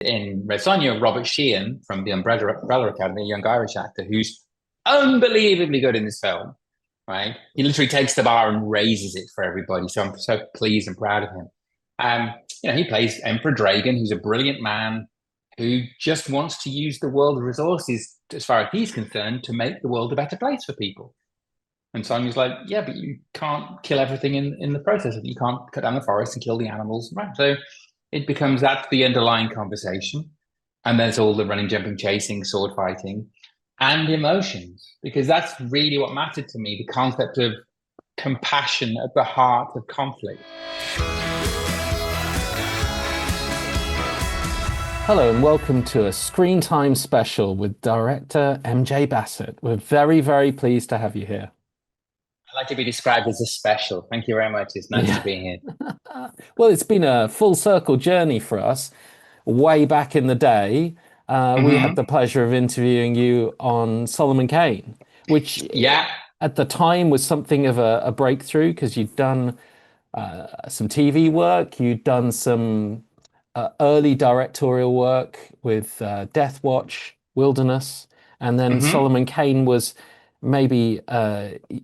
in Red Sonja, Robert Sheehan from the Umbrella Academy, a young Irish actor who's unbelievably good in this film, right? He literally takes the bar and raises it for everybody. So I'm so pleased and proud of him. He plays Emperor Dragon, who's a brilliant man who just wants to use the world resources, as far as he's concerned, to make the world a better place for people. And Sonya's like, yeah, but you can't kill everything in the process. You can't cut down the forest and kill the animals. Right. So it becomes that's the underlying conversation. And there's all the running, jumping, chasing, sword fighting, and emotions, because that's really what mattered to me, the concept of compassion at the heart of conflict. Hello and welcome to a ScreenTime special with director MJ Bassett. We're very, very pleased to have you here. I like to be described as a special. Thank you very much. It's nice to be here. Well, it's been a full circle journey for us. Way back in the day, we had the pleasure of interviewing you on Solomon Kane, which at the time was something of a breakthrough because you'd done some TV work, you'd done some early directorial work with Deathwatch, Wilderness, and then Solomon Kane was maybe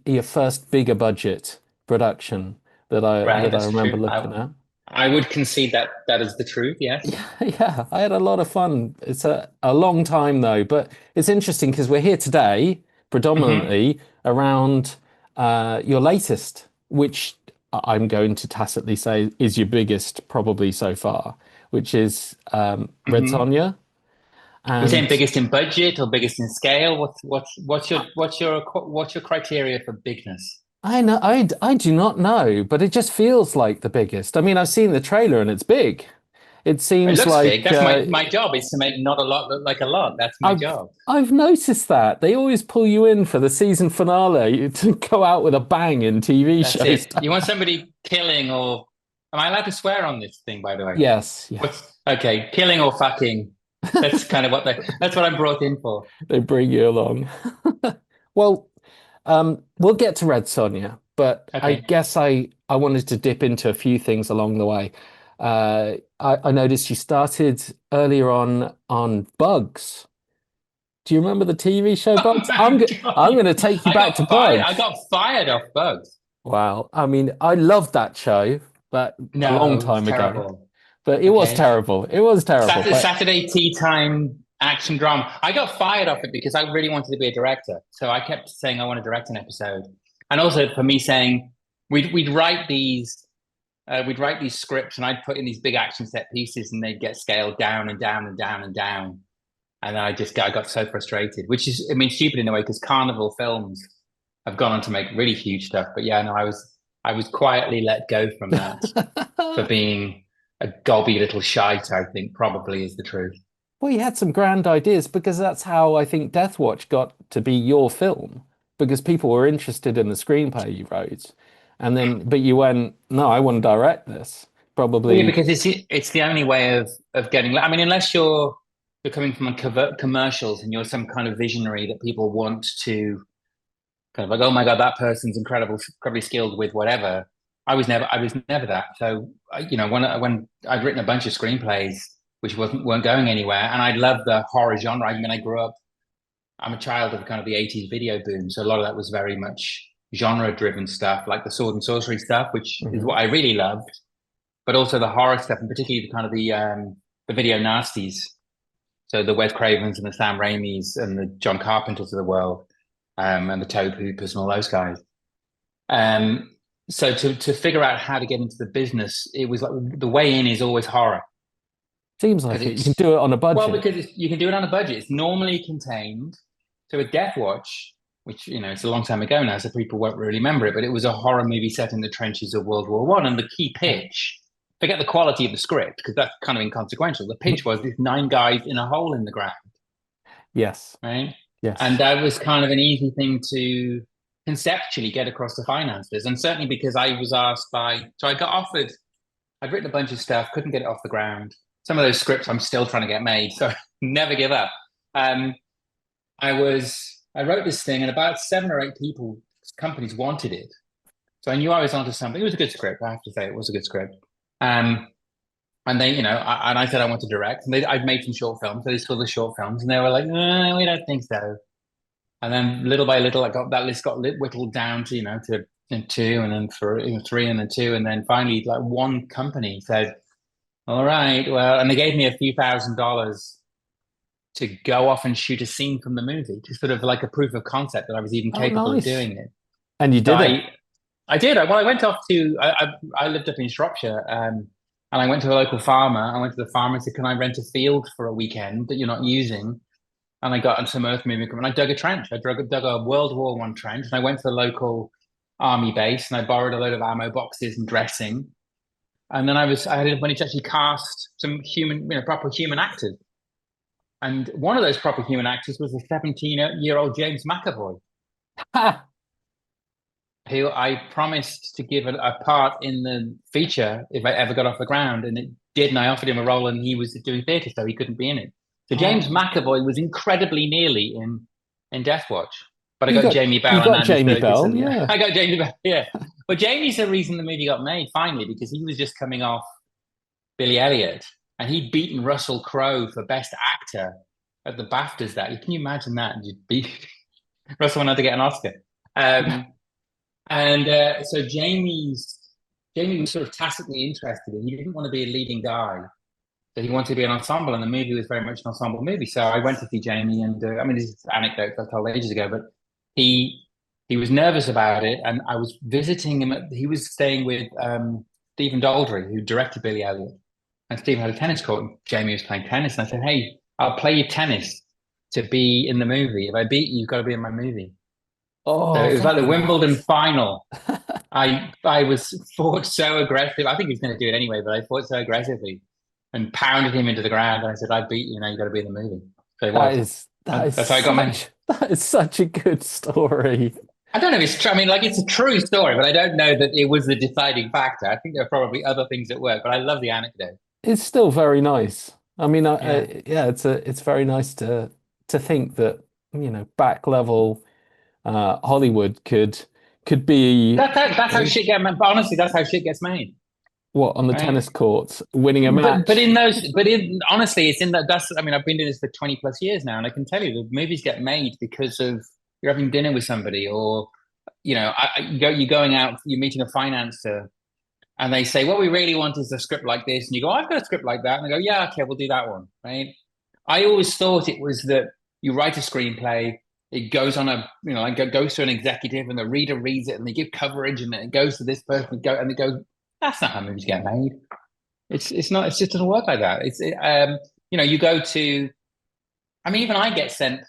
your first bigger budget production that I remember looking at. I would concede that that is the truth, yes. Yeah, I had a lot of fun. It's a long time though, but it's interesting because we're here today predominantly around your latest, which I'm going to tacitly say is your biggest probably so far, which is Red Sonja. Are you saying biggest in budget or biggest in scale? What's your criteria for bigness? I know I do not know, but it just feels like the biggest. I mean, I've seen the trailer and it's big. It seems looks like big. That's my job is to make not a lot look like a lot. That's my job. I've noticed that they always pull you in for the season finale to go out with a bang in TV shows. You want somebody killing or am I allowed to swear on this thing, by the way? Yes. Okay, killing or fucking. That's kind of that's what I'm brought in for. They bring you along. Well, we'll get to Red Sonja, but okay. I guess I wanted to dip into a few things along the way. I noticed you started earlier on Bugs. Do you remember the TV show Bugs? I'm going to take you back to Bugs. I got fired off Bugs. Wow. I mean, I loved that show, but a long time ago. But it was terrible. It was terrible. Saturday tea time action drama. I got fired off it because I really wanted to be a director. So I kept saying I want to direct an episode. And also for me saying we'd write these scripts and I'd put in these big action set pieces and they'd get scaled down and down and down and down. And I got so frustrated, which is, I mean, stupid in a way because Carnival Films have gone on to make really huge stuff. But yeah, no, I was quietly let go from that for being a gobby little shite, I think probably is the truth. Well, you had some grand ideas because that's how I think Deathwatch got to be your film because people were interested in the screenplay you wrote. And then, but you went, no, I want to direct this. Probably because it's the only way of getting. I mean, unless you're coming from commercials and you're some kind of visionary that people want to kind of like, oh my god, that person's incredibly skilled with whatever. I was never that. So when I'd written a bunch of screenplays which weren't going anywhere, and I love the horror genre. I mean, I'm a child of kind of the 80s video boom, so a lot of that was very much genre-driven stuff, like the sword and sorcery stuff, which is what I really loved, but also the horror stuff, and particularly the kind of the video nasties. So the Wes Cravens and the Sam Raimis and the John Carpenters of the world, and the Tobe Hoopers and all those guys. So to figure out how to get into the business, it was like the way in is always horror. Seems like it. You can do it on a budget. Well, because you can do it on a budget. It's normally contained. So with Deathwatch, which, it's a long time ago now, so people won't really remember it, but it was a horror movie set in the trenches of World War I. And the key pitch, forget the quality of the script, because that's kind of inconsequential. The pitch was these 9 guys in a hole in the ground. Yes. Right? Yes. And that was kind of an easy thing to conceptually get across the finances. And certainly because I was asked so I got offered, I'd written a bunch of stuff, couldn't get it off the ground. Some of those scripts I'm still trying to get made, so never give up. I wrote this thing and about 7 or 8 companies wanted it. So I knew I was onto something. It was a good script, I have to say. It was a good script. And they, and I said I want to direct, and I'd made some short films, so they saw the short films, and they were like, we don't think so. And then little by little, that list got whittled down to, to two, and then three, and then two, and then finally, like one company said, "All right, well," and they gave me a few $1,000s to go off and shoot a scene from the movie, just sort of like a proof of concept that I was even capable of doing it. And you did it. I did. Well, I went off to. I lived up in Shropshire, and I went to a local farmer. I went to the farmer and said, "Can I rent a field for a weekend that you're not using?" And I got some earth moving equipment. I dug a trench. I dug a World War I trench, and I went to the local army base, and I borrowed a load of ammo boxes and dressing. And then I had money to actually cast some proper human actors. And one of those proper human actors was a 17-year-old James McAvoy, who I promised to give a part in the feature if I ever got off the ground, and it did. And I offered him a role, and he was doing theatre, so he couldn't be in it. So James McAvoy was incredibly nearly in Deathwatch, but I got Jamie Bell. You got Jamie Bell, yeah. I got Jamie Bell, yeah. But Jamie's the reason the movie got made finally, because he was just coming off Billy Elliot, and he'd beaten Russell Crowe for Best Actor at the BAFTAs. Can you imagine that? You'd beat Russell went on to get an Oscar. So Jamie was sort of tacitly interested in. He didn't want to be a leading guy, but he wanted to be an ensemble, and the movie was very much an ensemble movie. So I went to see Jamie, and this is anecdote I told ages ago, but he was nervous about it, and I was visiting him. He was staying with Stephen Daldry, who directed Billy Elliot, and Stephen had a tennis court, and Jamie was playing tennis, and I said, "Hey, I'll play you tennis to be in the movie. If I beat you, you've got to be in my movie." Oh, so it was like the Wimbledon final. I fought so aggressive. I think he was going to do it anyway, but I fought so aggressively and pounded him into the ground. And I said, "I beat you. Now you got to be in the movie." So that's how I got made. That is such a good story. I don't know if it's true. I mean, like, it's a true story, but I don't know that it was the deciding factor. I think there are probably other things at work, but I love the anecdote. It's still very nice. I mean, it's very nice to think that, back level Hollywood could be. That's how shit gets made. But honestly, that's how shit gets made. What, on the tennis courts, winning a match? Honestly, it's in that. I've been doing this for 20 plus years now, and I can tell you the movies get made because of you're having dinner with somebody, or you're going out, you're meeting a financer, and they say, "What we really want is a script like this," and you go, "I've got a script like that," and they go, "Yeah, okay, we'll do that one." Right? I always thought it was that you write a screenplay, it goes on goes to an executive, and the reader reads it, and they give coverage, and then it goes to this person, and it goes. That's not how movies get made. It's not. It just doesn't work like that. You go to. I mean, even I get sent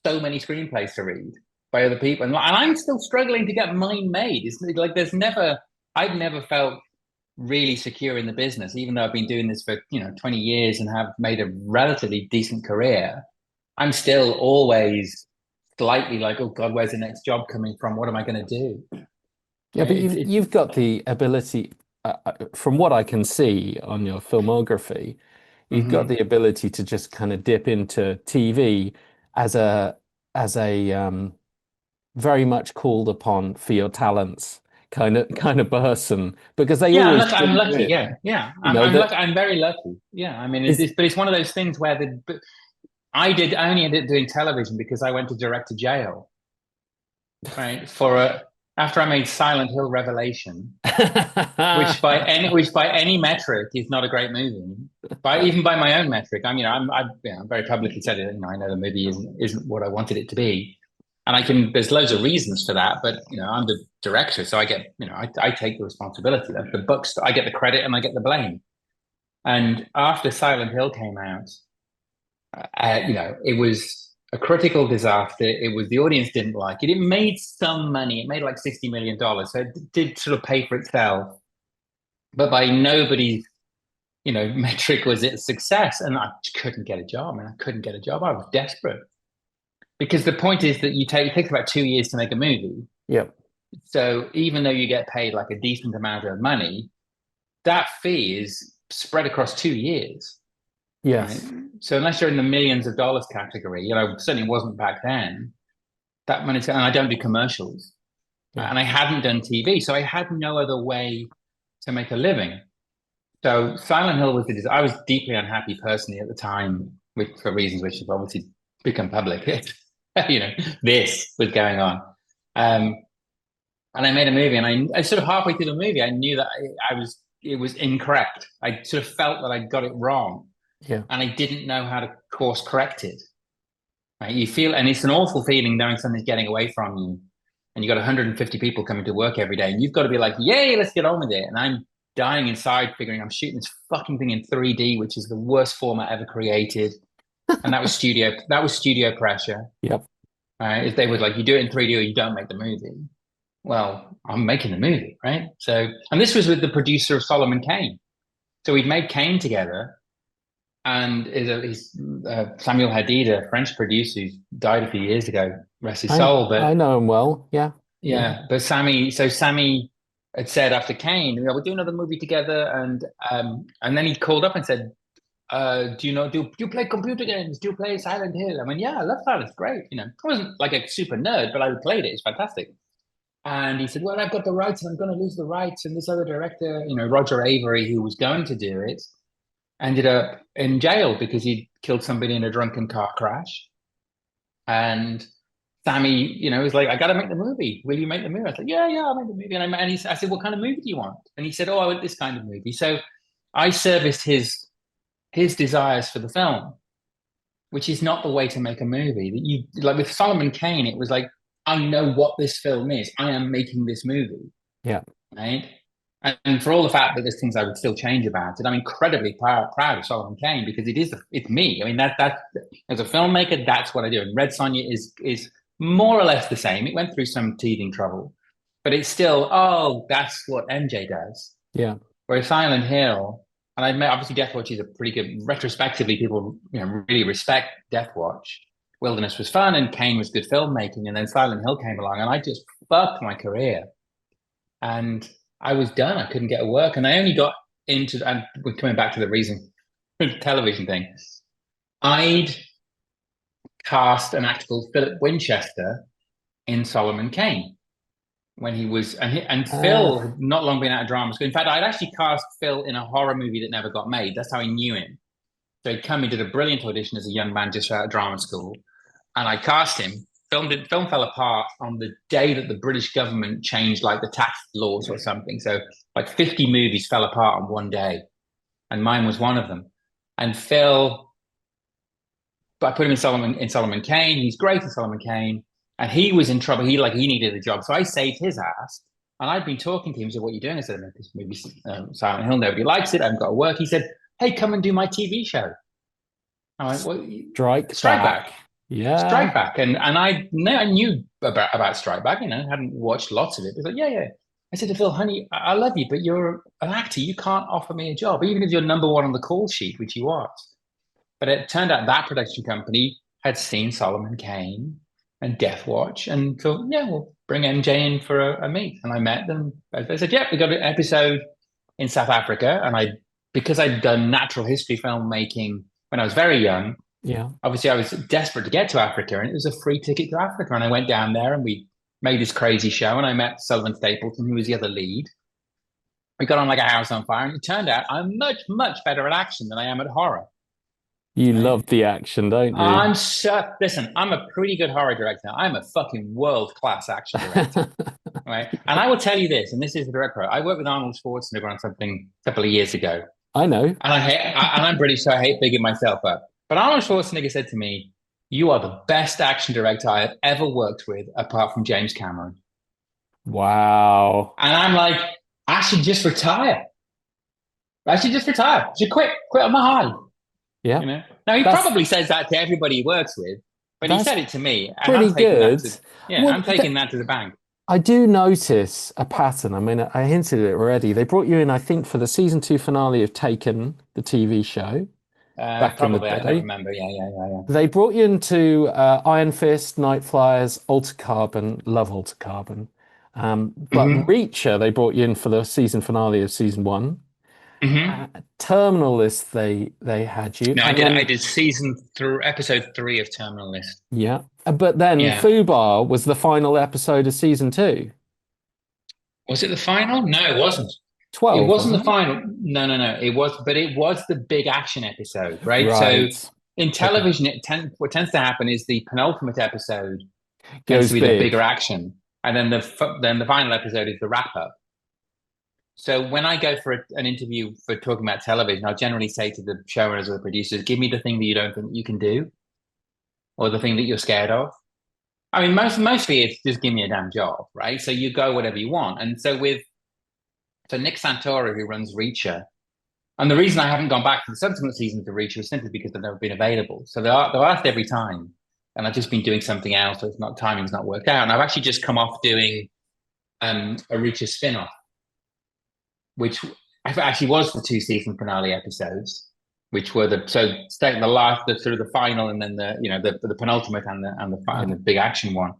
so many screenplays to read by other people, and I'm still struggling to get mine made. It's like I've never felt really secure in the business, even though I've been doing this for 20 years and have made a relatively decent career. I'm still always slightly like, oh God, where's the next job coming from? What am I going to do? Yeah, but you've got the ability, from what I can see on your filmography, you've got the ability to just kind of dip into TV as a very much called upon for your talents kind of person, because they always. I'm lucky. Yeah. I'm very lucky. Yeah, I mean, but it's one of those things where I only ended up doing television because I went to direct to jail, right? After I made Silent Hill Revelation, which by any metric is not a great movie, even by my own metric. I'm very publicly said it. I know the movie isn't what I wanted it to be, and there's loads of reasons for that. But I'm the director, so I get I take the responsibility. The books, I get the credit and I get the blame. And after Silent Hill came out, it was a critical disaster. The audience didn't like it. It made some money. It made like $60 million. So it did sort of pay for itself. But by nobody's, metric was it a success. And I couldn't get a job. I couldn't get a job. I was desperate. Because the point is that it takes about 2 years to make a movie. Yep. So even though you get paid like a decent amount of money, that fee is spread across 2 years. Yes. Right? So unless you're in the millions of dollars category, certainly wasn't back then. That money, and I don't do commercials, and I hadn't done TV, so I had no other way to make a living. So Silent Hill was I was deeply unhappy personally at the time, for reasons which have obviously become public. You know, this was going on. Um, and I made a movie, and I sort of halfway through the movie, I knew that it was incorrect. I sort of felt that I got it wrong, Yeah. and I didn't know how to course correct it. Right? You feel, and it's an awful feeling knowing something's getting away from you, and you've got 150 people coming to work every day, and you've got to be like, "Yay, let's get on with it." And I'm dying inside, figuring I'm shooting this fucking thing in 3D, which is the worst format ever created, and that was studio. That was studio pressure. Yep. If they were like, "You do it in 3D or you don't make the movie." Well, I'm making the movie, right? So, and this was with the producer of Solomon Kane. So we'd made Kane together, and he's Samuel Hadid, a French producer who died a few years ago, rest his soul. But I know him well. Yeah. yeah, but Sammy had said after Kane, we'll do another movie together, and then he called up and said, do you play computer games? Do you play Silent Hill? I mean, yeah, I love Silent. It's great. I wasn't like a super nerd, but I played it. It's fantastic. And he said, well, I've got the rights and I'm going to lose the rights. And this other director, Roger Avery, who was going to do it, ended up in jail because he'd killed somebody in a drunken car crash. And Sammy, was like, I got to make the movie. Will you make the movie? I said, yeah, I'll make the movie. I said, what kind of movie do you want? And he said, oh, I want this kind of movie. So I serviced his desires for the film, which is not the way to make a movie. That you like with Solomon Kane, it was like, I know what this film is. I am making this movie. Yeah. Right. And for all the fact that there's things I would still change about it, I'm incredibly proud of Solomon Kane because it's me. I mean, that as a filmmaker, that's what I do. And Red Sonja is more or less the same. It went through some teething trouble, but it's still, that's what MJ does. Yeah. Whereas Silent Hill, and I admit, obviously Deathwatch is a pretty good, retrospectively, people really respect Deathwatch. Wilderness was fun and Kane was good filmmaking, and then Silent Hill came along and I just fucked my career. And I was done. I couldn't get to work. And I only got into, and we're coming back to the reason for the television thing. I'd cast an actor called Philip Winchester in Solomon Kane when he was, and Phil had not long been out of drama school. In fact, I'd actually cast Phil in a horror movie that never got made. That's how I knew him. So he'd come, he did a brilliant audition as a young man just out of drama school. And I cast him. Film fell apart on the day that the British government changed like the tax laws or something. So like 50 movies fell apart on one day. And mine was one of them. And Phil, I put him in Solomon Kane. He's great in Solomon Kane. And he was in trouble. He needed a job. So I saved his ass. And I'd been talking to him. He said, what are you doing? I said, this movie, Silent Hill, nobody likes it. I haven't got to work. He said, hey, come and do my TV show. I went, well, Strike Back. Yeah. Strike Back. And I knew about Strike Back, hadn't watched lots of it. But yeah. I said to Phil, honey, I love you, but you're an actor. You can't offer me a job, even if you're number one on the call sheet, which you are. But it turned out that production company had seen Solomon Kane and Deathwatch and thought, yeah, we'll bring MJ in for a meet. And I met them. I said, yeah, we got an episode in South Africa. And because I'd done natural history filmmaking when I was very young, yeah, obviously I was desperate to get to Africa, and it was a free ticket to Africa. And I went down there and we made this crazy show, and I met Sullivan Stapleton, who was the other lead. We got on like a house on fire, and it turned out I'm much, much better at action than I am at horror. You love the action, don't you? Listen, I'm a pretty good horror director. I'm a fucking world-class action director. Right. And I will tell you this, and this is the direct quote. I worked with Arnold Schwarzenegger on something a couple of years ago. I know. And I'm British, so I hate bigging myself up. But Arnold Schwarzenegger said to me, you are the best action director I have ever worked with, apart from James Cameron. Wow. And I'm like, I should just retire. I should quit on my high. Yeah. Now, he probably says that to everybody he works with, but he said it to me. And pretty good. I'm taking that to the bank. I do notice a pattern. I mean, I hinted at it already. They brought you in, I think, for the season 2 finale of Taken, the TV show. Back probably, in the day. I don't remember. Yeah. They brought you into Iron Fist, Night Flyers, Altered Carbon, love Altered Carbon. But Reacher, they brought you in for the season finale of season 1. Terminal List, they had you. No, I did season through episode 3 of Terminal List. Yeah, but then Fubar was the final episode of season 2. Was it the final? No, it wasn't. It 12, wasn't wasn't the it? final. No, no, no. It was the big action episode, right? So Right. in Okay. television, what tends to happen is the penultimate episode tends to Goes be the big. bigger action, and then the final episode is the wrap up. So when I go for an interview for talking about television, I'll generally say to the showrunners or the producers, "Give me the thing that you don't think you can do, or the thing that you're scared of." I mean, mostly it's just give me a damn job, right? So you go whatever you want. And so Nick Santora, who runs Reacher, and the reason I haven't gone back to the subsequent seasons of Reacher is simply because they've never been available. So they're asked every time, and I've just been doing something else, so it's not timing's not worked out. And I've actually just come off doing a Reacher spin-off, which actually was the two season finale episodes, which were the last, the sort of the final, and then the penultimate and Yeah. the big action one.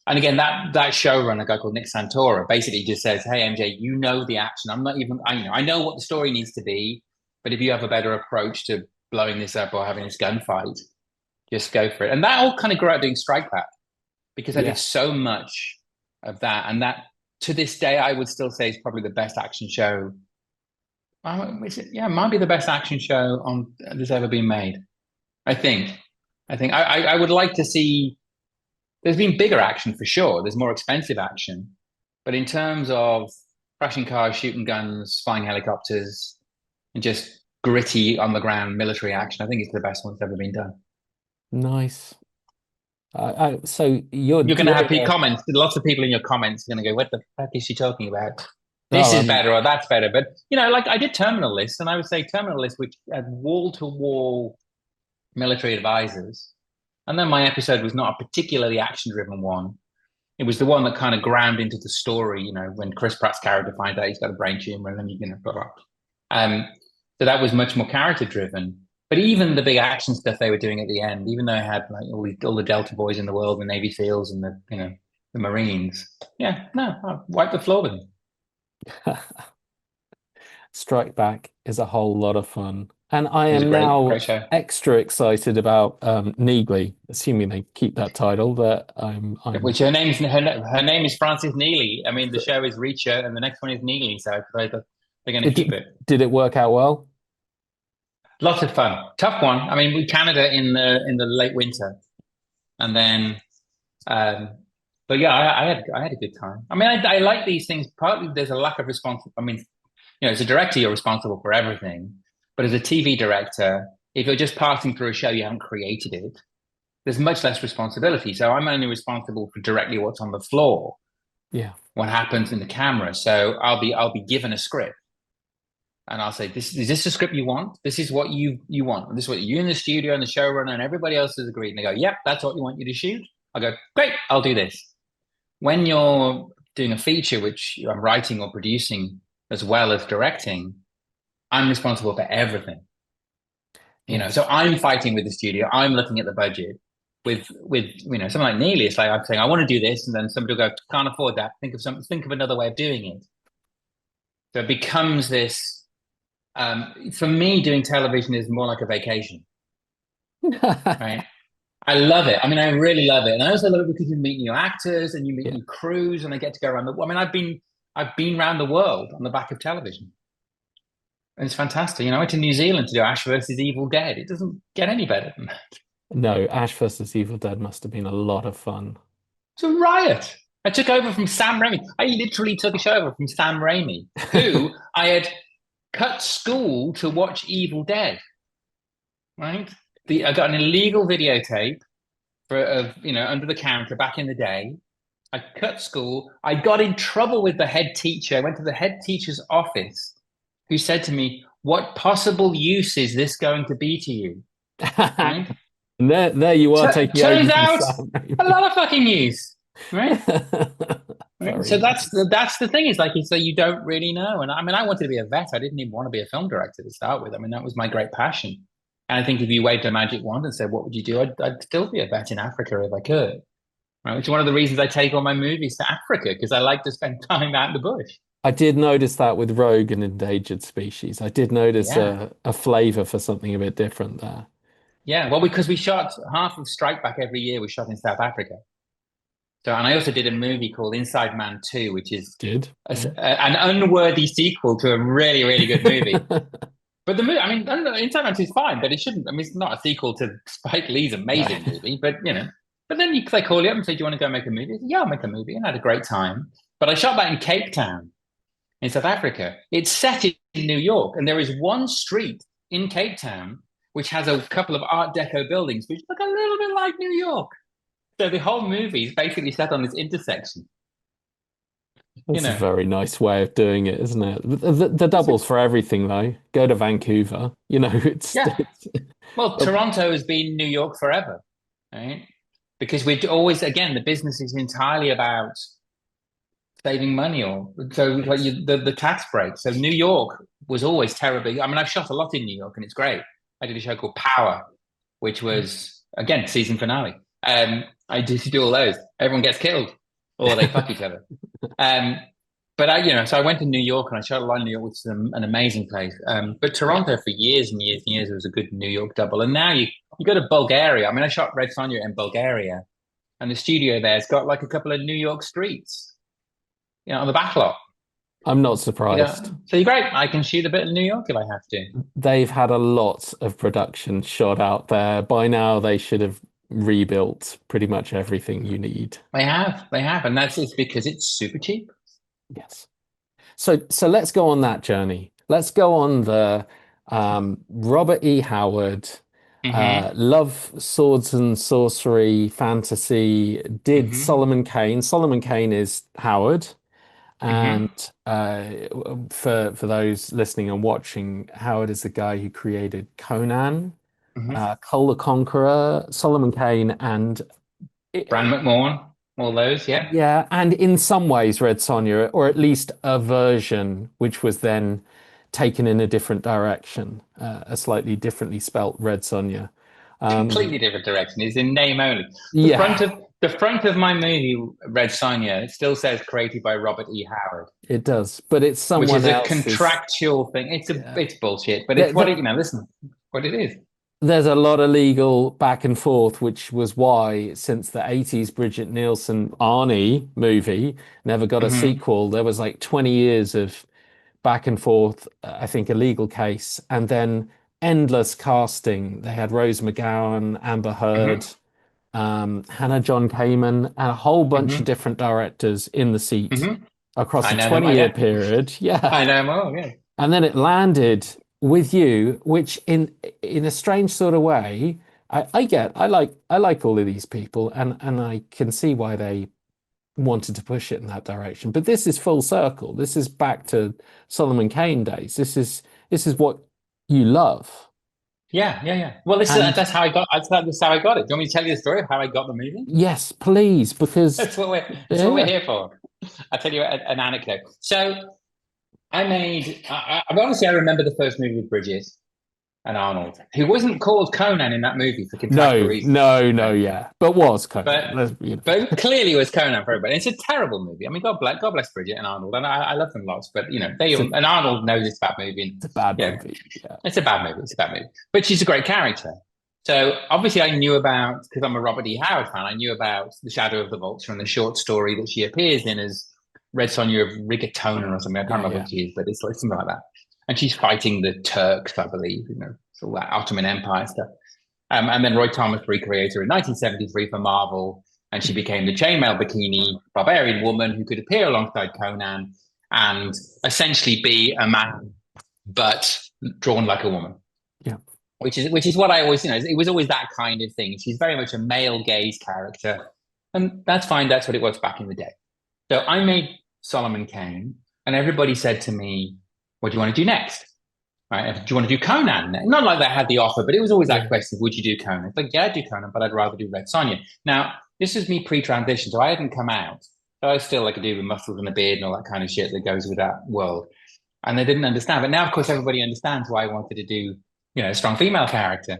And again, that showrunner, a guy called Nick Santora, basically just says, "Hey MJ, you know the action. I'm not even. I know what the story needs to be, but if you have a better approach to blowing this up or having this gunfight, just go for it." And that all kind of grew out doing Strike Back because I did Yes. so much of that, and that to this day I would still say is probably the best action show. Yeah, it might be the best action show on that's ever been made. I think. I would like to see. There's been bigger action for sure. There's more expensive action, but in terms of crashing cars, shooting guns, flying helicopters, and just gritty on the ground military action, I think it's the best one that's ever been done. Nice. So you're You're going to have doing a comments. Lots of people in your comments are going to go, "What the fuck is she talking about? This oh, is better or that's better." But like I did Terminal List, and I would say Terminal List, which had wall to wall military advisors. And then my episode was not a particularly action driven one. It was the one that kind of ground into the story, when Chris Pratt's character finds out he's got a brain tumor and then blah, blah. So that was much more character driven. But even the big action stuff they were doing at the end, even though I had like all the Delta boys in the world, the Navy SEALs and the Marines, yeah, no, I wiped the floor with them. Strike Back is a whole lot of fun. And I It was a am great, now great show. extra excited about Neegly, assuming they keep that title. That I'm Which her name is Frances Neely. I mean, the show is Reacher, and the next one is Neely, so they're going to it keep did, it. did it work out well? Lots of fun, tough one. I mean, we Canada in the late winter, and then, um, but yeah, I had a good time. I mean, I like these things. Partly, there's a lack of responsibility. I mean, as a director, you're responsible for everything, but as a TV director, if you're just passing through a show, you haven't created it. There's much less responsibility. So I'm only responsible for directly what's on the floor, Yeah. what happens in the camera. So I'll be given a script and I'll say, is this the script you want? This is what you want. This is what you in the studio and the showrunner and everybody else has agreed. And they go, yep, that's what we want you to shoot. I go, great, I'll do this. When you're doing a feature, which I'm writing or producing as well as directing, I'm responsible for everything. Yes. So I'm fighting with the studio. I'm looking at the budget. With something like Neely, it's like I'm saying I want to do this, and then somebody will go, can't afford that. Think of another way of doing it. So it becomes this. For me, doing television is more like a vacation, right? I love it. I mean, I really love it, and I also love it because you meet new actors and you meet Yeah. new crews, and I get to go around the. I mean, I've been around the world on the back of television, and it's fantastic. I went to New Zealand to do Ash versus Evil Dead. It doesn't get any better than that. No, Ash versus Evil Dead must have been a lot of fun. It's a riot. I took over from Sam Raimi. I literally took a show over from Sam Raimi, who I had cut school to watch Evil Dead. Right? I got an illegal videotape under the counter back in the day. I cut school. I got in trouble with the head teacher. I went to the head teacher's office, who said to me, "What possible use is this going to be to you?" Right? There you are taking over Turns from out Sam a Raimi. lot of fucking use, right? Right? Very So nice. that's the thing is like so you don't really know. And I mean, I wanted to be a vet. I didn't even want to be a film director to start with. I mean, that was my great passion. And I think if you waved a magic wand and said, "What would you do?" I'd still be a vet in Africa if I could. Right? Which is one of the reasons I take all my movies to Africa because I like to spend time out in the bush. I did notice that with Rogue and Endangered Species. I did notice Yeah, a flavor for something a bit different there. yeah. Well, because we shot half of Strike Back every year, we shot in South Africa. So, and I also did a movie called Inside Man 2, which is an unworthy sequel to a really, really good movie. But the movie, I mean, Inside Man 2 is fine, but it shouldn't. I mean, it's not a sequel to Spike Lee's amazing movie, but But then they call you up and say, "Do you want to go make a movie?" I said, "Yeah, I'll make a movie," and I had a great time. But I shot that in Cape Town, in South Africa. It's set in New York, and there is one street in Cape Town which has a couple of Art Deco buildings, which look a little bit like New York. So the whole movie is basically set on this intersection. That's a very nice way of doing it, isn't it? The doubles for everything, though. Go to Vancouver. It's Well, Toronto has been New York forever, right? Because we're always, again, the business is entirely about saving money, the tax break. So New York was always terribly. I mean, I've shot a lot in New York, and it's great. I did a show called Power, which was again season finale. I did do all those. Everyone gets killed, or they fuck each other. But so I went to New York and I shot a lot in New York, which is an amazing place. But Toronto for years and years and years, it was a good New York double. And now you go to Bulgaria. I mean, I shot Red Sonja in Bulgaria, and the studio there's got like a couple of New York streets, on the backlot. I'm not surprised. So you're great. I can shoot a bit in New York if I have to. They've had a lot of production shot out there. By now, they should have rebuilt pretty much everything you need. They have, and that's because it's super cheap. Yes. So let's go on that journey. Let's go on the Robert E. Howard, love, swords and sorcery, fantasy, did Solomon Kane. Solomon Kane is Howard. And for those listening and watching, Howard is the guy who created Conan, Cole the Conqueror, Solomon Kane, and Bran McMahon, all those, yeah. Yeah, and in some ways Red Sonja, or at least a version which was then taken in a different direction, a slightly differently spelt Red Sonja. Completely different direction. It's in name only. The front of my movie, Red Sonja, it still says created by Robert E. Howard. It does, but it's someone else's. Which is a contractual thing. It's bullshit, but it's listen, what it is. There's a lot of legal back and forth, which was why since the 80s Bridget Nielsen Arnie movie never got a sequel, there was like 20 years of back and forth, I think a legal case, and then endless casting. They had Rose McGowan, Amber Heard, Hannah John Kamen, and a whole bunch of different directors in the seat across a 20-year period. Yeah, I know them all. Yeah, and then it landed with you, which in a strange sort of way, I like all of these people, and I can see why they wanted to push it in that direction. But this is full circle. This is back to Solomon Kane days. This is what you love. Yeah. Well, that's how I got. That's how I got it. Do you want me to tell you the story of how I got the movie? Yes, please, because that's what we're here for. I'll tell you an anecdote. So I remember the first movie with Bridget and Arnold, who wasn't called Conan in that movie for contractual reasons. No, but was Conan. But clearly was Conan for everybody. It's a terrible movie. I mean, God bless Bridget and Arnold, and I love them lots. But and Arnold knows it's a bad movie. It's a bad movie. Yeah. It's a bad movie. But she's a great character. So obviously, I knew about, because I'm a Robert E. Howard fan. I knew about The Shadow of the Vulture and the short story that she appears in as Red Sonja of Rigatona or something. I can't remember what she is, but it's like something like that. And she's fighting the Turks, I believe, all that Ottoman Empire stuff. And then Roy Thomas recreated her in 1973 for Marvel, and she became the chainmail bikini barbarian woman who could appear alongside Conan and essentially be a man, but drawn like a woman. Yeah. Which is what I always, it was always that kind of thing. She's very much a male gaze character, and that's fine. That's what it was back in the day. So I made Solomon Kane, and everybody said to me, "What do you want to do next? Right? Do you want to do Conan next?" Not like they had the offer, but it was always that question: would you do Conan? It's like, yeah, I'd do Conan, but I'd rather do Red Sonja. Now, this is me pre-transition, so I hadn't come out. So I was still like a dude with muscles and a beard and all that kind of shit that goes with that world, and they didn't understand. But now, of course, everybody understands why I wanted to do, a strong female character.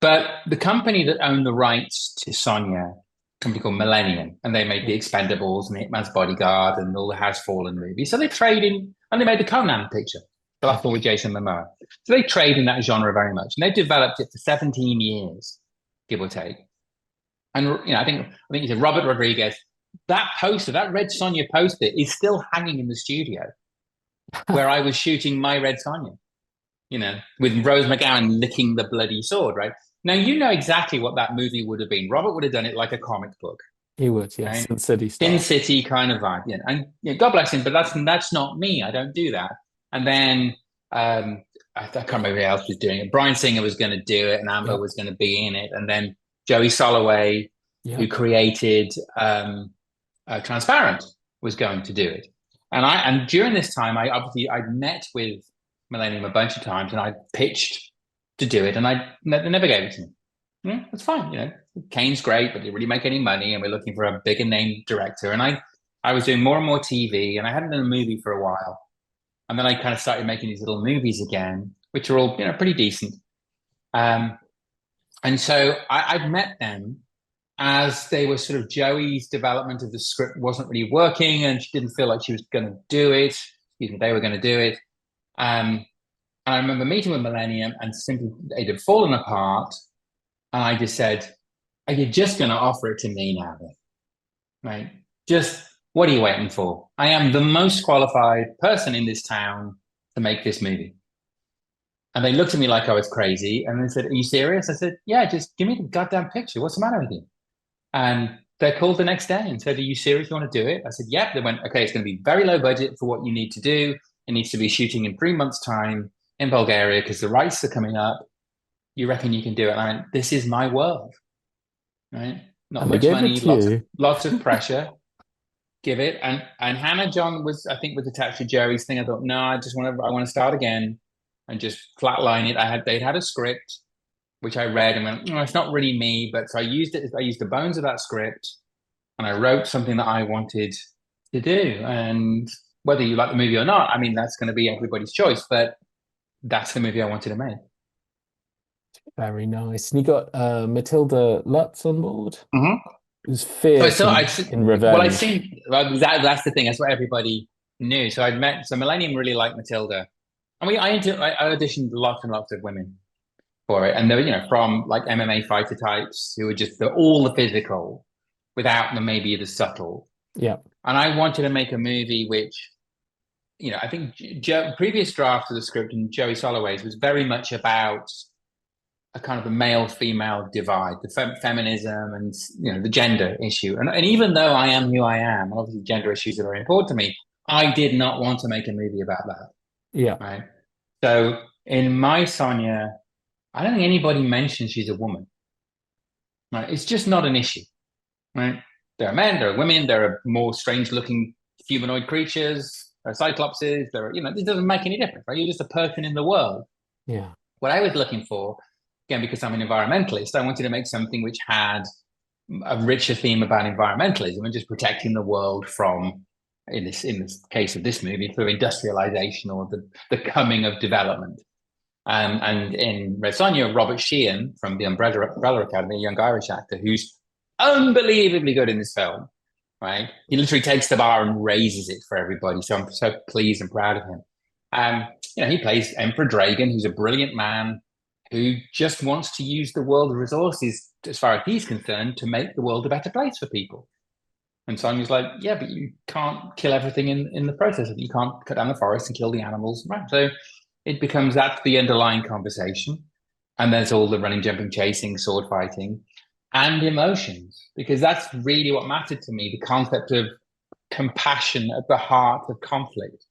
But the company that owned the rights to Sonja, company called Millennium, and they made The Expendables and Hitman's Bodyguard and all the Has Fallen movies. So they trade in, and they made the Conan picture, the last one with Jason Momoa. So they trade in that genre very much, and they developed it for 17 years, give or take. And I think you said Robert Rodriguez. That poster, that Red Sonja poster, is still hanging in the studio where I was shooting my Red Sonja. With Rose McGowan licking the bloody sword, right? Now you know exactly what that movie would have been. Robert would have done it like a comic book. He would, yes, Right? Sin City style. Sin City kind of vibe, yeah. And God bless him, but that's not me. I don't do that. And then I can't remember who else was doing it. Bryan Singer was going to do it, and Amber was going to be in it, and then Joey Soloway, who created Transparent, was going to do it. And during this time, I'd met with Millennium a bunch of times, and I pitched to do it, and they never gave it to me. Yeah, that's fine. Kane's great, but didn't really make any money, and we're looking for a bigger name director. And I was doing more and more TV, and I hadn't done a movie for a while. And then I kind of started making these little movies again, which are all pretty decent. And so I'd met them as they were sort of Joey's development of the script wasn't really working, and she didn't feel like she was going to do it. Excuse me, they were going to do it. And I remember meeting with Millennium, and simply it had fallen apart. And I just said, "Are you just going to offer it to me now, then? Right? Just what are you waiting for? I am the most qualified person in this town to make this movie." And they looked at me like I was crazy, and they said, "Are you serious?" I said, "Yeah, just give me the goddamn picture. What's the matter with you?" And they called the next day and said, "Are you serious? You want to do it?" I said, "Yep." They went, "Okay, it's going to be very low budget for what you need to do. It needs to be shooting in 3 months' time in Bulgaria because the rights are coming up. You reckon you can do it?" And I went, "This is my world, right? Not much money, lots of pressure. Give it." And Hannah John was attached to Jerry's thing. I thought, no, I want to start again and just flatline it. They'd had a script which I read and went, "No, it's not really me." But so I used it. I used the bones of that script, and I wrote something that I wanted to do. And whether you like the movie or not, I mean, that's going to be everybody's choice. But that's the movie I wanted to make. Very nice. And you got Matilda Lutz on board. Mm-hmm. It was fierce in Revenge. That's the thing. That's what everybody knew. So Millennium really liked Matilda. I mean, I auditioned lots and lots of women for it, and they were, from like MMA fighter types who were just all the physical, without maybe the subtle. Yeah. And I wanted to make a movie which, I think previous draft of the script in Joey Soloway's was very much about a kind of a male-female divide, the feminism and the gender issue. And even though I am who I am, obviously gender issues are very important to me, I did not want to make a movie about that. Yeah. Right. So in my Sonja, I don't think anybody mentions she's a woman. Right. It's just not an issue. Right. There are men, there are women, there are more strange-looking humanoid creatures, there are cyclopses, it doesn't make any difference, right? You're just a person in the world. Yeah. What I was looking for, again, because I'm an environmentalist, I wanted to make something which had a richer theme about environmentalism and just protecting the world from, in this case of this movie, through industrialization or the coming of development. And in Red Sonja, Robert Sheehan from the Umbrella Academy, a young Irish actor who's unbelievably good in this film, right? He literally takes the bar and raises it for everybody. So I'm so pleased and proud of him. He plays Emperor Dragon, who's a brilliant man who just wants to use the world resources, as far as he's concerned, to make the world a better place for people. And Sonja's like, yeah, but you can't kill everything in the process. You can't cut down the forest and kill the animals. Right. So it becomes that's the underlying conversation. And there's all the running, jumping, chasing, sword fighting, and emotions, because that's really what mattered to me, the concept of compassion at the heart of conflict.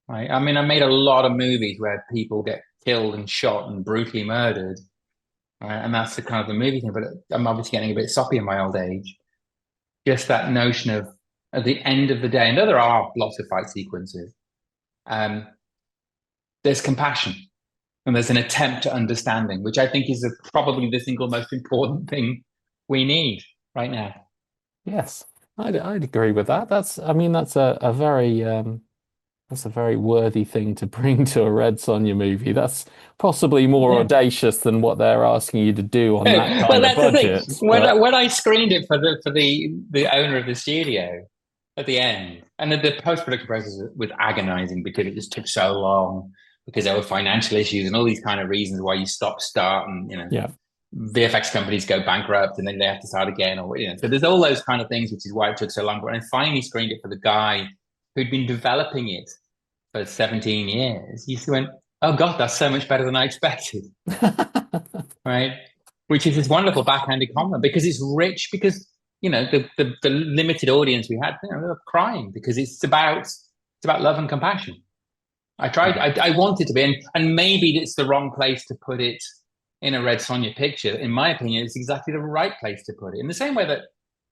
Right. I mean, I made a lot of movies where people get killed and shot and brutally murdered. Right? And that's the kind of the movie thing. But I'm obviously getting a bit soppy in my old age. Just that notion of, at the end of the day, and though there are lots of fight sequences, there's compassion and there's an attempt at understanding, which I think is probably the single most important thing we need right now. Yes, I'd agree with that. That's a very worthy thing to bring to a Red Sonja movie. That's possibly more audacious than what they're asking you to do on that kind of budget. When I screened it for the owner of the studio at the end, and the post-production process was agonizing because it just took so long, because there were financial issues and all these kind of reasons why you stop, start, and VFX companies go bankrupt and then they have to start again, or so there's all those kind of things, which is why it took so long. But I finally screened it for the guy who'd been developing it for 17 years. He went, "Oh God, that's so much better than I expected." Right? Which is this wonderful backhanded comment because it's rich, because the limited audience we had, they were crying because it's about love and compassion. I wanted to be, and maybe it's the wrong place to put it in a Red Sonja picture. In my opinion, it's exactly the right place to put it. In the same way that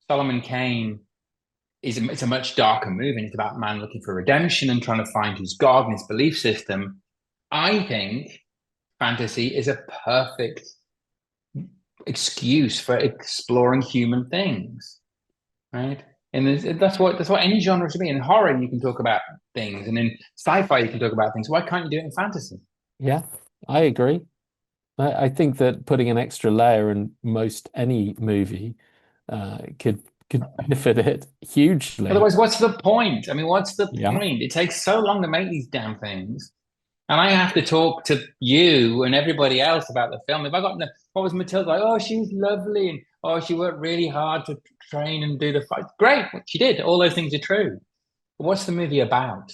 Solomon Kane it's a much darker movie, and it's about man looking for redemption and trying to find his God and his belief system. I think fantasy is a perfect excuse for exploring human things, right? And that's what any genre should be. In horror, you can talk about things, and in sci-fi, you can talk about things. Why can't you do it in fantasy? Yeah, I agree. I think that putting an extra layer in most any movie could benefit it hugely. Otherwise, what's the point? I mean, what's the point? It takes so long to make these damn things. And I have to talk to you and everybody else about the film. If I got what was Matilda like? Oh, she was lovely, and oh, she worked really hard to train and do the fight. Great, she did. All those things are true. But what's the movie about,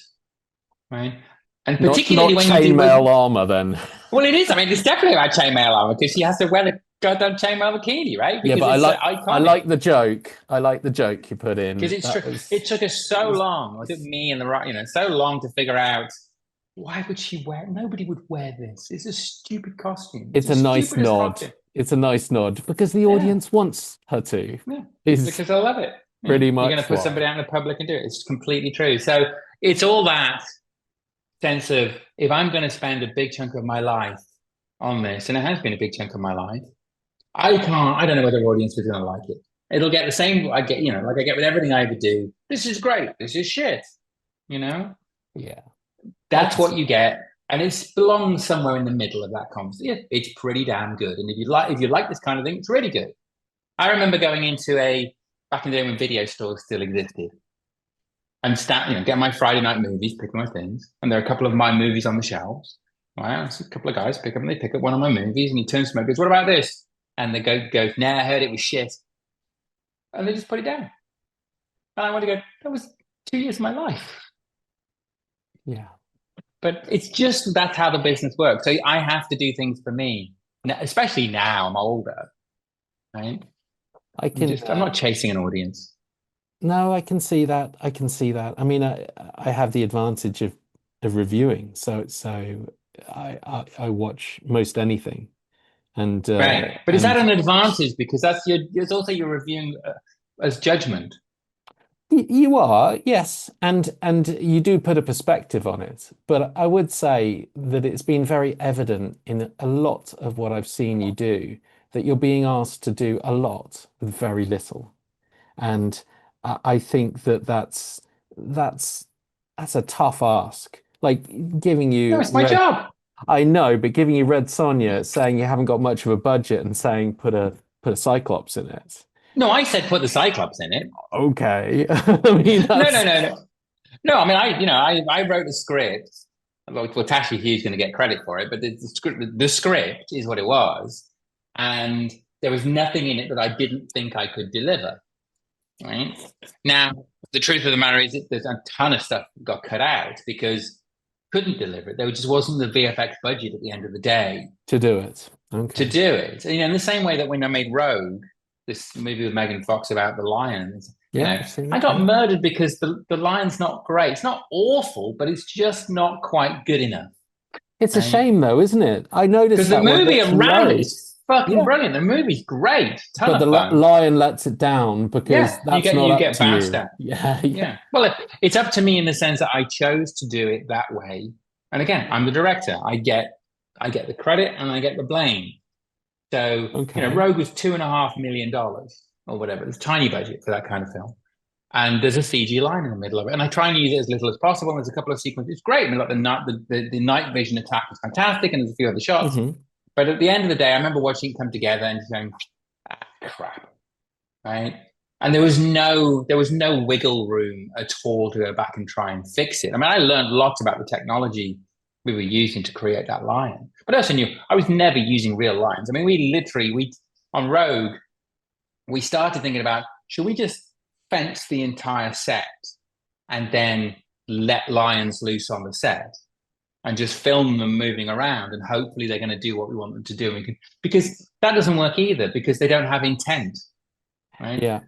right? And particularly not chainmail armor, then. Well, it is. I mean, it's definitely about chainmail armor because she has to wear the goddamn chainmail bikini, right? Because yeah, but I like the joke. I like the joke you put in. Because it took us so long. It took me and so long to figure out. Why would she wear? Nobody would wear this. It's a stupid costume. It's a nice nod. Costume. It's a nice nod because the audience wants her to. Yeah, because I love it. Pretty much. You're going to put somebody out in the public and do it. It's completely true. So it's all that sense of, if I'm going to spend a big chunk of my life on this, and it has been a big chunk of my life, I don't know whether the audience is going to like it. It'll get the same. I get with everything I ever do. This is great. This is shit. Yeah. That's what you get, and it belongs somewhere in the middle of that conversation. Yeah, it's pretty damn good, and if you like this kind of thing, it's really good. I remember going into back in the day when video stores still existed, and get my Friday night movies, pick my things, and there are a couple of my movies on the shelves. Wow, so a couple of guys pick up one of my movies, and he turns to me and goes, "What about this?" And they go, "Nah, I heard it was shit," and they just put it down. And I want to go, that was 2 years of my life. Yeah. But it's just, that's how the business works. So I have to do things for me, especially now I'm older, right? I'm not chasing an audience. No, I can see that. I mean, I have the advantage of reviewing, so I watch most anything, and right. But is that an advantage because it's also you're reviewing as judgment? You are, yes, and you do put a perspective on it. But I would say that it's been very evident in a lot of what I've seen you do that you're being asked to do a lot with very little, and I think that's a tough ask. Like giving you. No, it's my job. I know, but giving you Red Sonja, saying you haven't got much of a budget, and saying put a Cyclops in it. No, I said put the Cyclops in it. Okay. I mean, no. No, I mean, I wrote the script. Well, Tashi Hugh's going to get credit for it, but the script is what it was, and there was nothing in it that I didn't think I could deliver. Right now, the truth of the matter is, there's a ton of stuff that got cut out because couldn't deliver it. There just wasn't the VFX budget at the end of the day to do it. Okay. To do it, in the same way that when I made Rogue, this movie with Megan Fox about the lions. I got murdered because the lion's not great. It's not awful, but it's just not quite good enough. It's a shame, though, isn't it? I noticed because the movie around it is fucking brilliant. The movie's great, but the lion lets it down because that's you get bashed at. Yeah. Well, it's up to me in the sense that I chose to do it that way. And again, I'm the director. I get the credit and I get the blame. So, Rogue was $2.5 million or whatever. It's a tiny budget for that kind of film. And there's a CG line in the middle of it. And I try and use it as little as possible. And there's a couple of sequences. It's great. I mean, like the night vision attack is fantastic. And there's a few other shots. Mm-hmm. But at the end of the day, I remember watching it come together and going, crap. Right? And there was no wiggle room at all to go back and try and fix it. I mean, I learned lots about the technology we were using to create that lion. But I also knew I was never using real lions. I mean, we on Rogue, we started thinking about, should we just fence the entire set and then let lions loose on the set and just film them moving around, and hopefully they're going to do what we want them to do. Because that doesn't work either, because they don't have intent, right? Yeah.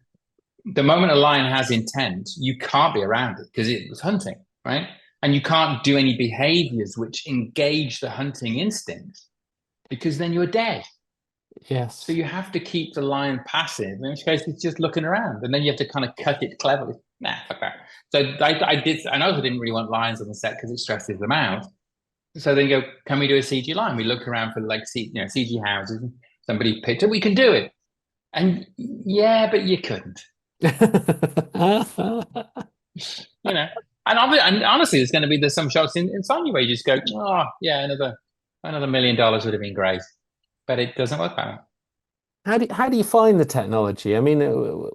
The moment a lion has intent, you can't be around it because it was hunting, right? And you can't do any behaviors which engage the hunting instinct, because then you're dead. Yes. So you have to keep the lion passive, in which case it's just looking around, and then you have to kind of cut it cleverly. Nah, fuck that. So I also didn't really want lions on the set because it stresses them out. So then you go, can we do a CG lion? We look around for like CG houses, and somebody picked it. We can do it. And yeah, but you couldn't. And honestly, there's going to be some shots in Sonja where you just go, oh yeah, another $1 million would have been great, but it doesn't work that way. How do you find the technology? I mean,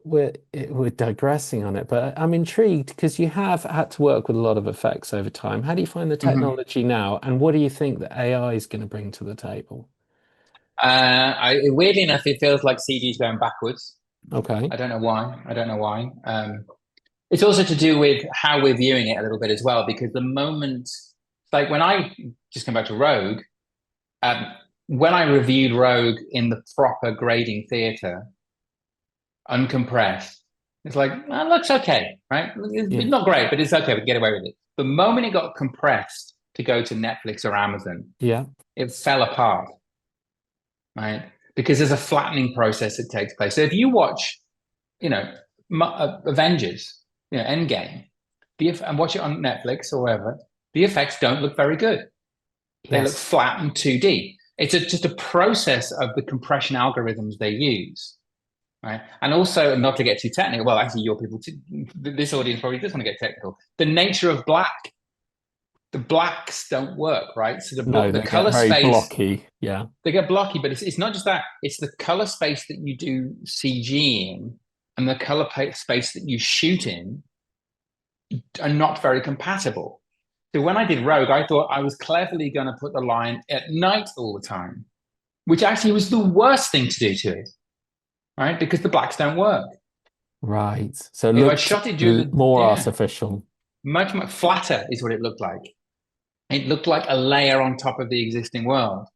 we're digressing on it, but I'm intrigued because you have had to work with a lot of effects over time. How do you find the technology now, and what do you think that AI is going to bring to the table? Weirdly enough, it feels like CG is going backwards. Okay. I don't know why. It's also to do with how we're viewing it a little bit as well, because the moment, like when I just come back to Rogue, when I reviewed Rogue in the proper grading theater, uncompressed, it's like, it looks okay, right? It's not great, but it's okay. We can get away with it. The moment it got compressed to go to Netflix or Amazon, it fell apart, right? Because there's a flattening process that takes place. So if you watch, Avengers, Endgame, and watch it on Netflix or wherever, the effects don't look very good. They look flat and 2D. It's just a process of the compression algorithms they use, right? And also, not to get too technical, well, actually, your people, this audience probably does want to get technical. The nature of black, the blacks don't work, right? So the color space, blocky, they get blocky, but it's not just that. It's the color space that you do CG in and the color space that you shoot in are not very compatible. So when I did Rogue, I thought I was cleverly going to put the lion at night all the time, which actually was the worst thing to do to it, right? Because the blacks don't work. Right. So I shot it during more artificial. Much flatter is what it looked like. It looked like a layer on top of the existing world.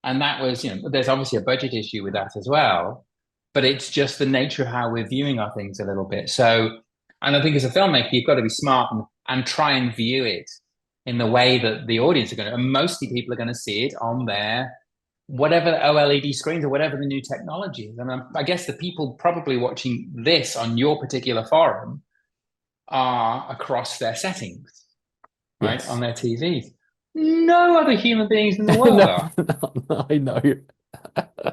And that was, there's obviously a budget issue with that as well, but it's just the nature of how we're viewing our things a little bit. So, and I think as a filmmaker, you've got to be smart and try and view it in the way that the audience are going to, and mostly people are going to see it on their whatever OLED screens or whatever the new technology is. I mean, I guess the people probably watching this on your particular forum are across their settings, right, on their TVs. No other human beings in the world are. No, I know.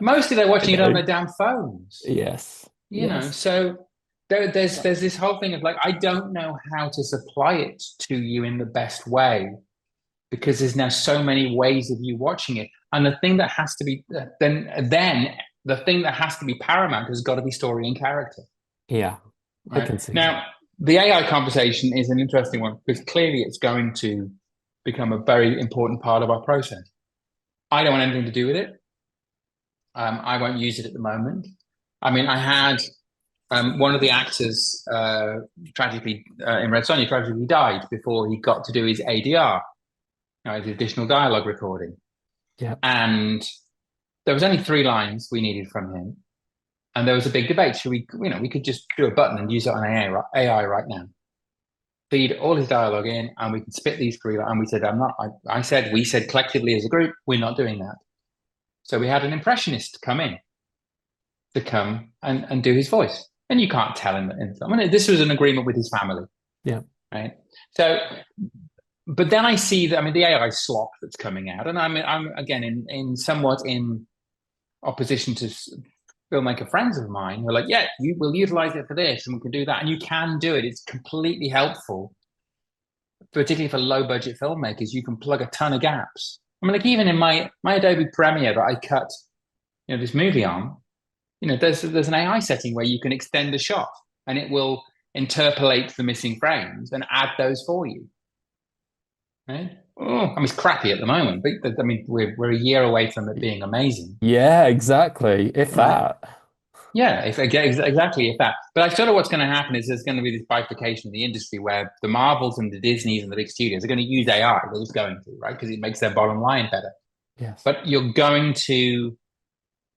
Mostly they're watching it on their damn phones. Yes. You know, so there's this whole thing of like, I don't know how to supply it to you in the best way, because there's now so many ways of you watching it. And the thing that has to be then the thing that has to be paramount has got to be story and character. Yeah, right? I can see. Now, the AI conversation is an interesting one because clearly it's going to become a very important part of our process. I don't want anything to do with it. I won't use it at the moment. I mean, I had one of the actors tragically in Red Sonja tragically died before he got to do his ADR, his additional dialogue recording. Yeah. And there was only 3 lines we needed from him. And there was a big debate. Should we, we could just do a button and use it on AI right now. Feed all his dialogue in and we can spit these 3 lines. And we said, we said collectively as a group, we're not doing that. So we had an impressionist come and do his voice. And you can't tell him. This was an agreement with his family. Yeah. Right. So, but then I see that, the AI slop that's coming out. And I'm again, somewhat in opposition to filmmaker friends of mine who are like, yeah, you will utilize it for this and we can do that. And you can do it. It's completely helpful, particularly for low budget filmmakers. You can plug a ton of gaps. Like even in my Adobe Premiere that I cut, this movie on, there's an AI setting where you can extend the shot and it will interpolate the missing frames and add those for you. right? Oh, I mean, it's crappy at the moment, but I mean, we're a year away from it being amazing, Yeah, exactly. If right? that. Yeah, exactly. If that, but I sort of what's going to happen is there's going to be this bifurcation in the industry where the Marvels and the Disneys and the big studios are going to use AI. They're just going to, right? Because it makes their bottom line better. Yes. But you're going to,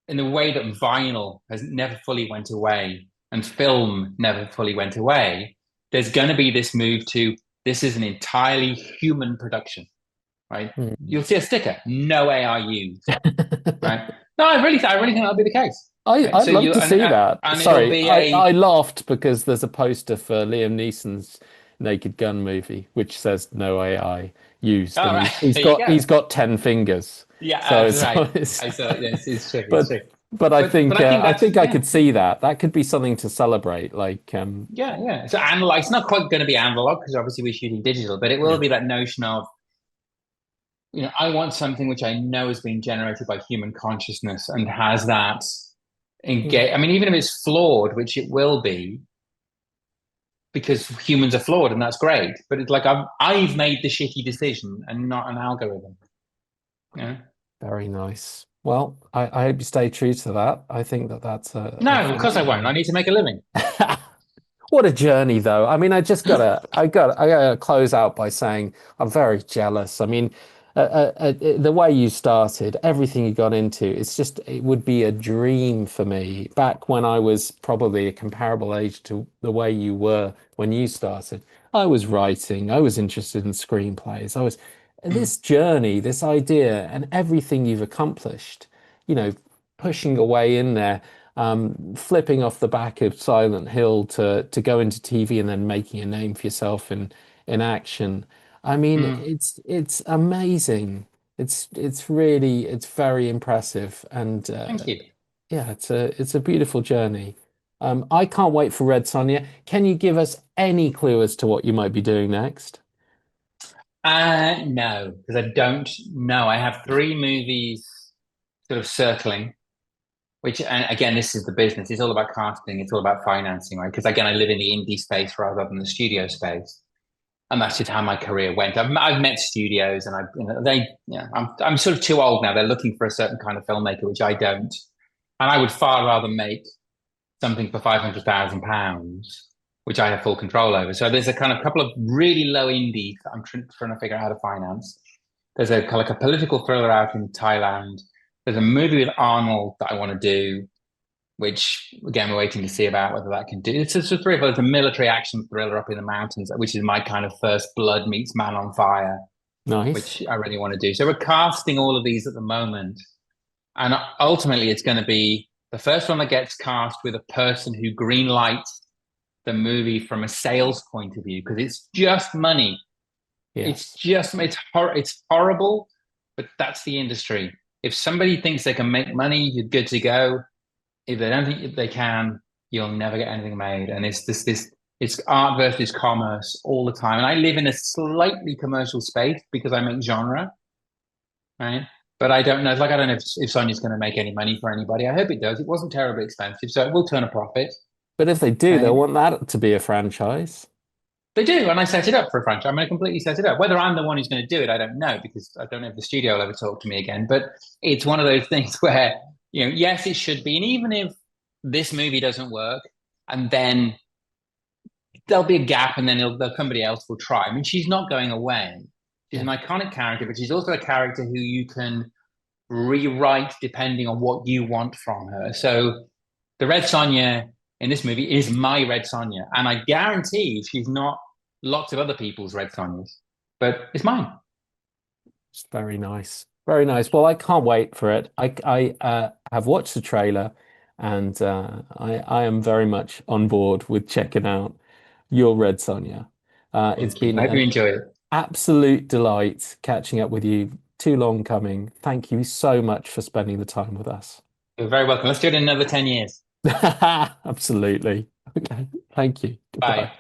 in the way that vinyl has never fully went away and film never fully went away, there's going to be this move to this is an entirely human production, right? Hmm. You'll see a sticker, no AI used, right? No, I really think that'll be the case. Right? I'd So love you to see that. and it'll Sorry, be I a laughed because there's a poster for Liam Neeson's Naked Gun movie which says no AI used, all and right. There you go. he's got 10 fingers. Yeah, So that's right. it's I saw. Yes, it's true. It's but true. but But I think I that's think I yeah, could see that. That could be something to celebrate. Like yeah, yeah. So analog. It's not quite going to be analog because obviously we're shooting digital, but it will yeah. be that notion of I want something which I know has been generated by human consciousness and has that engage. I mean, even if it's flawed, which it will be, because humans are flawed, and that's great. But it's like I've made the shitty decision and not an algorithm. Yeah. Very nice. Well, I hope you stay true to that. I think that that's a No, of course I won't. I phenomenal. need to make a living. What a journey, though. I mean, I gotta close out by saying I'm very jealous. I mean, the way you started, everything you got into, it would be a dream for me back when I was probably a comparable age to the way you were when you started. I was writing, I was interested in screenplays. This journey, this idea, and everything you've accomplished, you know, pushing away in there, flipping off the back of Silent Hill to go into TV and then making a name for yourself in action. I mean, Mm, it's amazing. It's very impressive, and thank you. yeah, it's a beautiful journey. I can't wait for Red Sonja. Can you give us any clue as to what you might be doing next? No, because I don't know. I have three movies sort of circling, which, and again, this is the business. It's all about casting. It's all about financing, right? Because again, I live in the indie space rather than the studio space, and that's just how my career went. I've met studios, and I'm sort of too old now. They're looking for a certain kind of filmmaker, which I don't, and I would far rather make something for £500,000, which I have full control over. So there's a kind of couple of really low indies that I'm trying to figure out how to finance. There's a like a political thriller out in Thailand. There's a movie with Arnold that I want to do, which again we're waiting to see about whether that can do. It's just a three of us, a military action thriller up in the mountains, which is my kind of first blood meets man on fire, Nice. which I really want to do. So we're casting all of these at the moment, and ultimately it's going to be the first one that gets cast with a person who green lights the movie from a sales point of view because it's just money. Yes. It's horrible, but that's the industry. If somebody thinks they can make money, you're good to go. If they don't think they can, you'll never get anything made. And it's it's art versus commerce all the time. And I live in a slightly commercial space because I make genre, right? But I don't know. Like I don't know if Sonya's going to make any money for anybody. I hope it does. It wasn't terribly expensive, so it will turn a profit. But if they do, they'll Right? want that to be a franchise. They do, and I set it up for a franchise. I'm going to completely set it up. Whether I'm the one who's going to do it, I don't know because I don't know if the studio will ever talk to me again. But it's one of those things where yes, it should be, and even if this movie doesn't work, and then there'll be a gap, and then somebody else will try. I mean, she's not going away. She's an Yeah. iconic character, but she's also a character who you can rewrite depending on what you want from her. So the Red Sonja in this movie is my Red Sonja, and I guarantee she's not lots of other people's Red Sonjas, but it's mine. It's very nice. Very nice. Well, I can't wait for it. I have watched the trailer and I am very much on board with checking out your Red Sonja. It's Thank you. been I hope you an enjoy it. absolute delight catching up with you. Too long coming. Thank you so much for spending the time with us. You're very welcome. Let's do it in another 10 years. Absolutely. Okay. Thank you. Goodbye. Bye.